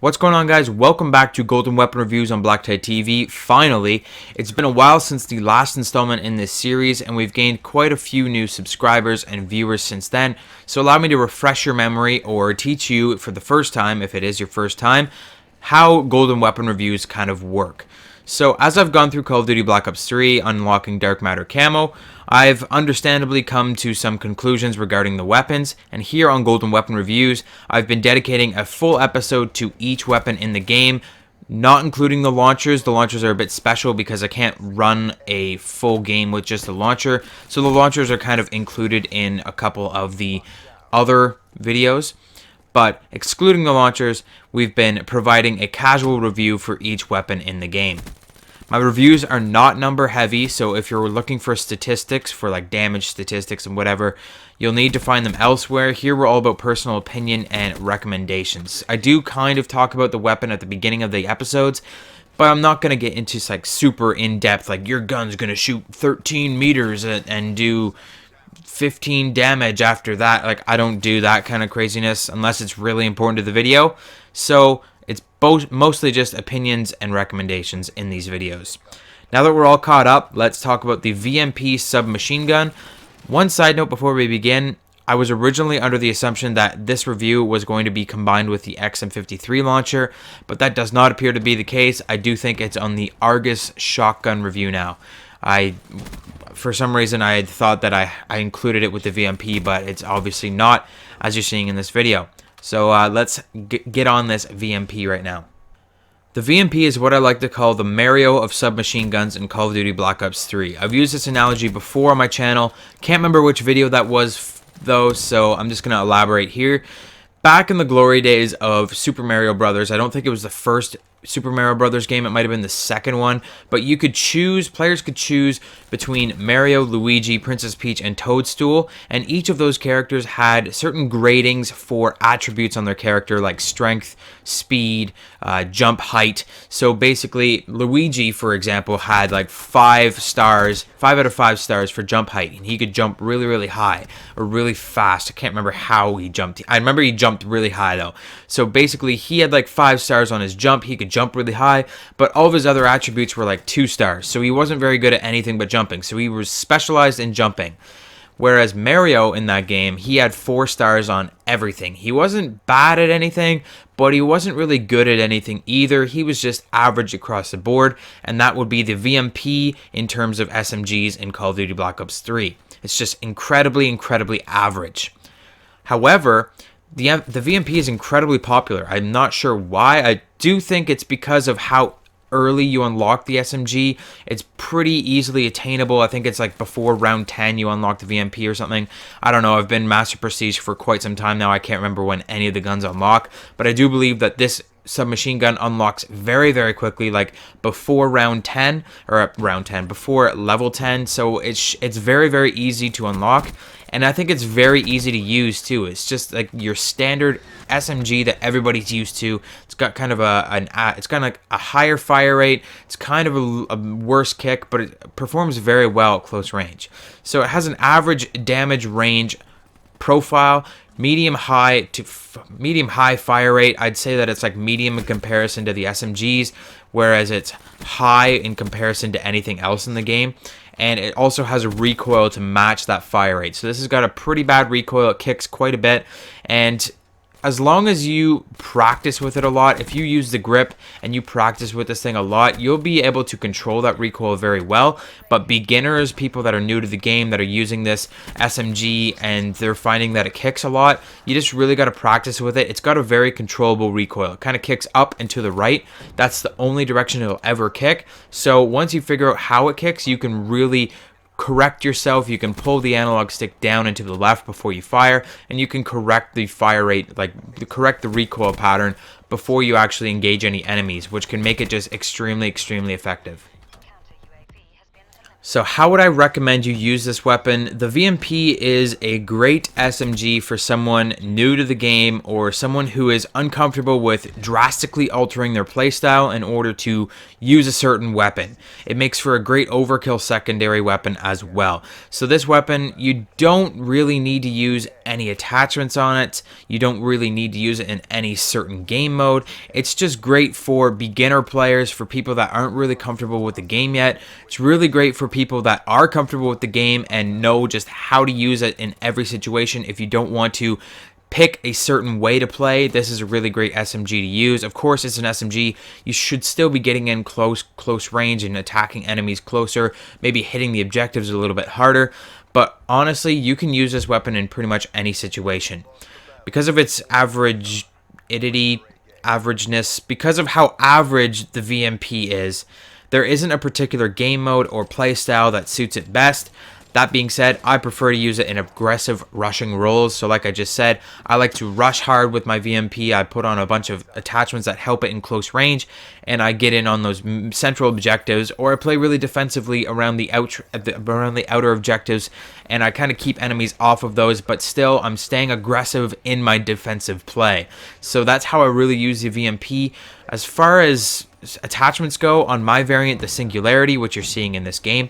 What's going on, guys? Welcome back to Golden Weapon Reviews on BlackTideTV. Finally, it's been a while since the last installment in this series, and we've gained quite a few new subscribers and viewers since then. So allow me to refresh your memory or teach you for the first time, if it is your first time, how Golden Weapon Reviews kind of work. So as I've gone through Call of Duty Black Ops 3, unlocking Dark Matter Camo, I've understandably come to some conclusions regarding the weapons, and here on Golden Weapon Reviews, I've been dedicating a full episode to each weapon in the game, not including the launchers. The launchers are a bit special because I can't run a full game with just the launcher, so the launchers are kind of included in a couple of the other videos. But excluding the launchers, we've been providing a casual review for each weapon in the game. My reviews are not number heavy, so if you're looking for statistics, for like damage statistics and whatever, you'll need to find them elsewhere. Here we're all about personal opinion and recommendations. I do kind of talk about the weapon at the beginning of the episodes, but I'm not going to get into like super in-depth, like your gun's going to shoot 13 meters and do 15 damage after that. Like, I don't do that kind of craziness unless it's really important to the video. So it's mostly just opinions and recommendations in these videos. Now that we're all caught up, let's talk about the VMP submachine gun. One side note before we begin, I was originally under the assumption that this review was going to be combined with the XM53 launcher, but that does not appear to be the case. I do think it's on the Argus shotgun review now. For some reason, I had thought that I included it with the VMP, but it's obviously not, as you're seeing in this video. So let's get on this VMP right now. The VMP is what I like to call the Mario of submachine guns in Call of Duty Black Ops 3. I've used this analogy before on my channel. Can't remember which video that was, though, so I'm just going to elaborate here. Back in the glory days of Super Mario Brothers, I don't think it was the first Super Mario Brothers game, it might have been the second one, but you could choose, players could choose between Mario, Luigi, Princess Peach, and Toadstool, and each of those characters had certain gradings for attributes on their character, like strength, speed, jump height. So basically, Luigi, for example, had like 5 out of 5 stars for jump height, and he could jump really, really high, or really fast. I can't remember how he jumped. I remember he jumped really high, though. So basically, he had like 5 stars on his jump. He could jump really high, but all of his other attributes were like 2 stars. So he wasn't very good at anything but jumping. So he was specialized in jumping. Whereas Mario in that game, he had 4 stars on everything. He wasn't bad at anything, but he wasn't really good at anything either. He was just average across the board, and that would be the VMP in terms of SMGs in Call of Duty Black Ops 3. It's just incredibly, incredibly average. However, the VMP is incredibly popular. I'm not sure why. I do think it's because of how early you unlock the SMG. It's pretty easily attainable. I think it's like before round 10 you unlock the VMP or something. I don't know. I've been Master Prestige for quite some time now. I can't remember when any of the guns unlock, but I do believe that this submachine gun unlocks very, very quickly, like before round 10, or before level 10. So it's very, very easy to unlock. And I think it's very easy to use too. It's just like your standard SMG that everybody's used to. It's got kind of it's kind of like a higher fire rate. It's kind of a worse kick, but it performs very well at close range. So it has an average damage range profile, medium high fire rate. I'd say that it's like medium in comparison to the SMGs, whereas it's high in comparison to anything else in the game. And it also has a recoil to match that fire rate. So this has got a pretty bad recoil. It kicks quite a bit. And as long as you practice with it a lot, if you use the grip and you practice with this thing a lot, you'll be able to control that recoil very well. But beginners, people that are new to the game, that are using this SMG and they're finding that it kicks a lot, you just really got to practice with it. It's got a very controllable recoil. It kind of kicks up and to the right. That's the only direction it'll ever kick. So once you figure out how it kicks, you can really correct yourself. You can pull the analog stick down and to the left before you fire, and you can correct the fire rate, like correct the recoil pattern before you actually engage any enemies, which can make it just extremely, extremely effective. So how would I recommend you use this weapon? The VMP is a great SMG for someone new to the game or someone who is uncomfortable with drastically altering their playstyle in order to use a certain weapon. It makes for a great overkill secondary weapon as well. So this weapon, you don't really need to use any attachments on it. You don't really need to use it in any certain game mode. It's just great for beginner players, for people that aren't really comfortable with the game yet. It's really great for people that are comfortable with the game and know just how to use it in every situation. If you don't want to pick a certain way to play, this is a really great SMG to use. Of course, it's an SMG. You should still be getting in close range and attacking enemies closer, maybe hitting the objectives a little bit harder. But honestly, you can use this weapon in pretty much any situation. Because of its averageness, because of how average the VMP is, there isn't a particular game mode or playstyle that suits it best. That being said, I prefer to use it in aggressive rushing roles. So like I just said, I like to rush hard with my VMP. I put on a bunch of attachments that help it in close range, and I get in on those central objectives, or I play really defensively around the outer objectives, and I kind of keep enemies off of those, but still I'm staying aggressive in my defensive play. So that's how I really use the VMP. As far as attachments go, on my variant, the Singularity, which you're seeing in this game,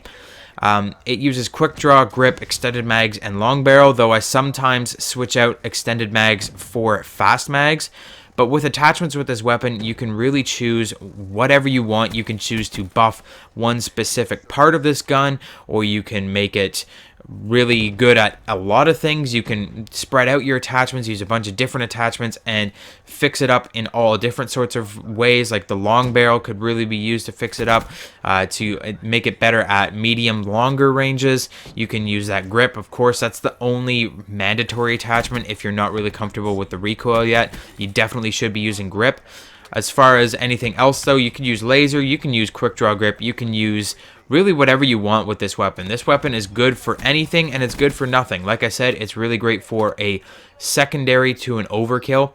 it uses quick draw, grip, extended mags, and long barrel, though I sometimes switch out extended mags for fast mags. But with attachments with this weapon, you can really choose whatever you want. You can choose to buff one specific part of this gun, or you can make it really good at a lot of things. You can spread out your attachments, use a bunch of different attachments, and fix it up in all different sorts of ways. Like the long barrel could really be used to fix it up, to make it better at medium longer ranges. You can use that grip. Of course, that's the only mandatory attachment. If you're not really comfortable with the recoil yet, you definitely should be using grip. As far as anything else, though, you can use laser, you can use quick draw grip, you can use really whatever you want with this weapon. This weapon is good for anything, and it's good for nothing. Like I said, it's really great for a secondary to an overkill.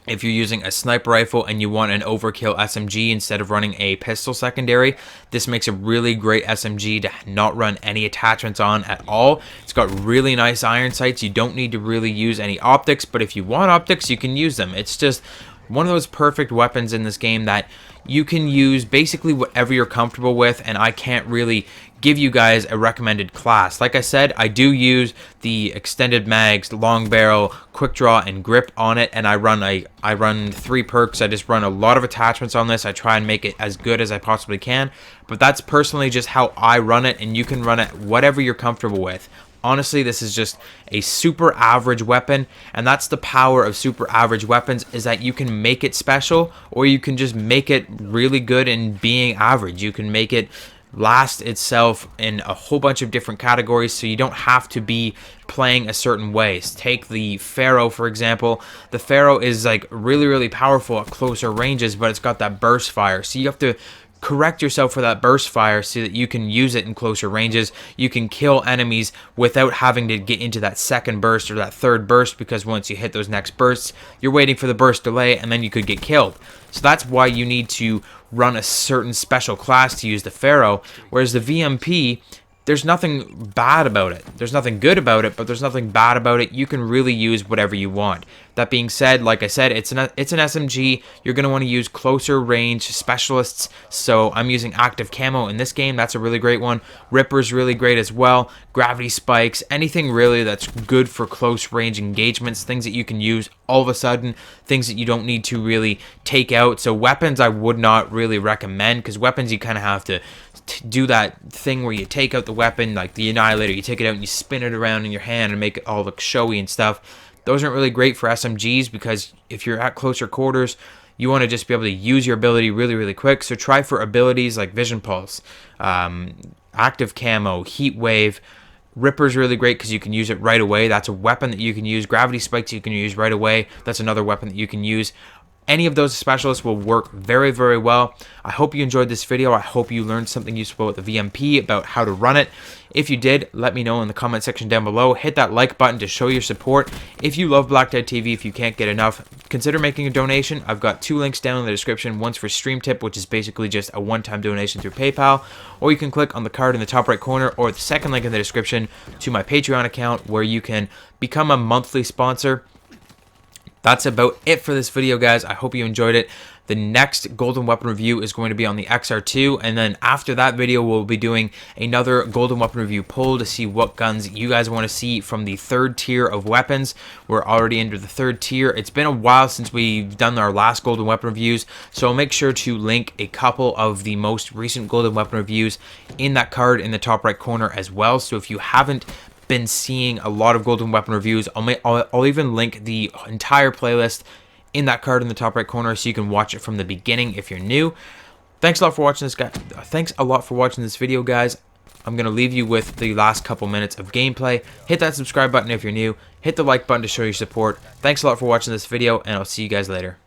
If you're using a sniper rifle and you want an overkill SMG instead of running a pistol secondary, this makes a really great SMG to not run any attachments on at all. It's got really nice iron sights. You don't need to really use any optics, but if you want optics, you can use them. It's just one of those perfect weapons in this game that you can use basically whatever you're comfortable with, and I can't really give you guys a recommended class. Like I said, I do use the extended mags, long barrel, quick draw, and grip on it, and I run 3 perks. I just run a lot of attachments on this. I try and make it as good as I possibly can, but that's personally just how I run it, and you can run it whatever you're comfortable with. Honestly, this is just a super average weapon, and that's the power of super average weapons, is that you can make it special, or you can just make it really good in being average. You can make it last itself in a whole bunch of different categories, so you don't have to be playing a certain way. Take the Pharaoh, for example. The Pharaoh is like really powerful at closer ranges, but it's got that burst fire, so you have to correct yourself for that burst fire so that you can use it in closer ranges. You can kill enemies without having to get into that second burst or that third burst, because once you hit those next bursts, you're waiting for the burst delay and then you could get killed. So that's why you need to run a certain special class to use the Pharaoh, whereas the VMP, there's nothing bad about it. There's nothing good about it, but there's nothing bad about it. You can really use whatever you want. That being said, like I said, it's an SMG. You're going to want to use closer range specialists. So I'm using active camo in this game. That's a really great one. Ripper's really great as well. Gravity spikes, anything really that's good for close range engagements, things that you can use all of a sudden, things that you don't need to really take out. So weapons I would not really recommend, because weapons you kind of have to do that thing where you take out the weapon, like the Annihilator, you take it out and you spin it around in your hand and make it all look showy and stuff. Those aren't really great for SMGs, because if you're at closer quarters, you want to just be able to use your ability really quick. So try for abilities like Vision Pulse, active camo, heat wave. Ripper's really great because you can use it right away. That's a weapon that you can use. Gravity spikes you can use right away. That's another weapon that you can use. Any of those specialists will work very, very well. I hope you enjoyed this video. I hope you learned something useful about the VMP, about how to run it. If you did, let me know in the comment section down below. Hit that like button to show your support. If you love BlackTideTV, if you can't get enough, consider making a donation. I've got 2 links down in the description. One's for Stream Tip, which is basically just a one-time donation through PayPal, or you can click on the card in the top right corner, or the second link in the description to my Patreon account, where you can become a monthly sponsor. That's about it for this video, guys. I hope you enjoyed it. The next golden weapon review is going to be on the XR2, and then after that video, we'll be doing another golden weapon review poll to see what guns you guys want to see from the 3rd tier of weapons. We're already into the 3rd tier. It's been a while since we've done our last golden weapon reviews, so I'll make sure to link a couple of the most recent golden weapon reviews in that card in the top right corner as well. So if you haven't been seeing a lot of golden weapon reviews, I'll even link the entire playlist in that card in the top right corner so you can watch it from the beginning if you're new. Thanks a lot for watching this, guy. Thanks a lot for watching this video, guys. I'm gonna leave you with the last couple minutes of gameplay. Hit that subscribe button if you're new. Hit the like button to show your support. Thanks a lot for watching this video, and I'll see you guys later.